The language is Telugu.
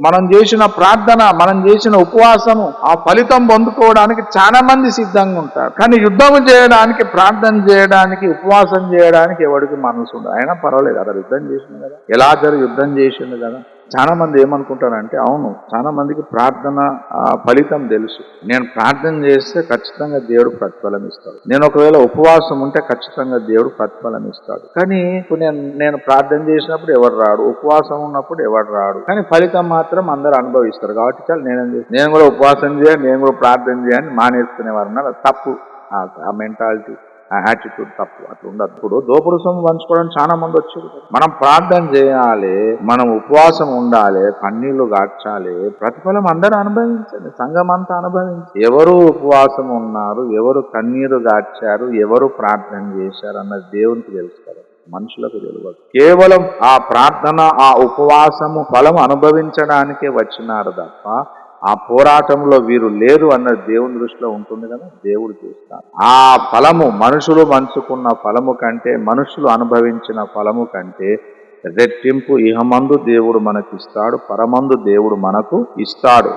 మనం చేసిన ప్రార్థన, మనం చేసిన ఉపవాసము ఆ ఫలితం పొందుకోవడానికి చాలా మంది సిద్ధంగా ఉంటారు. కానీ యుద్ధం చేయడానికి, ప్రార్థన చేయడానికి, ఉపవాసం చేయడానికి ఎవరికి మనసు ఉండదు. అయినా పర్వాలేదు, అలా యుద్ధం చేసింది కదా, ఎలా యుద్ధం చేసింది కదా. చాలా మంది ఏమనుకుంటారంటే, అవును, చాలా మందికి ప్రార్థన ఫలితం తెలుసు. నేను ప్రార్థన చేస్తే ఖచ్చితంగా దేవుడు ప్రతిఫలం ఇస్తాడు, నేను ఒకవేళ ఉపవాసం ఉంటే ఖచ్చితంగా దేవుడు ప్రతిఫలం ఇస్తాడు. కానీ ఇప్పుడు నేను ప్రార్థన చేసినప్పుడు ఎవరు రాడు, ఉపవాసం ఉన్నప్పుడు ఎవరు రాడు, కానీ ఫలితం మాత్రం అందరూ అనుభవిస్తారు. కాబట్టి చాలు నేను కూడా ఉపవాసం చేయాలి, నేను కూడా ప్రార్థన చేయాలని మానేసుకునేవారు ఉన్నారు. తప్పు. ఆ మెంటాలిటీ, ఆ యాటిట్యూడ్ తప్పు. అట్లా ఉండదు. ఇప్పుడు దోపుడు సొమ్ము పంచుకోవడం చాలా మంది వచ్చారు. మనం ప్రార్థన చేయాలి, మనం ఉపవాసం ఉండాలి, కన్నీళ్లు గార్చాలి, ప్రతిఫలం అందరూ అనుభవించండి, సంఘం అంతా అనుభవించి. ఎవరు ఉపవాసం ఉన్నారు, ఎవరు కన్నీరు గార్చారు, ఎవరు ప్రార్థన చేశారు అన్నది దేవునికి తెలుస్తారు, మనుషులకు తెలియదు. కేవలం ఆ ప్రార్థన, ఆ ఉపవాసము ఫలం అనుభవించడానికే వచ్చినారు తప్ప ఆ పోరాటంలో వీరు లేరు అన్నది దేవుని దృష్టిలో ఉంటుంది కదా, దేవుడు చూస్తాడు. ఆ ఫలము, మనుషులు పంచుకున్న ఫలము కంటే, మనుషులు అనుభవించిన ఫలము కంటే రెట్టింపు ఇహమందు దేవుడు మనకిస్తాడు, పరమందు దేవుడు మనకు ఇస్తాడు.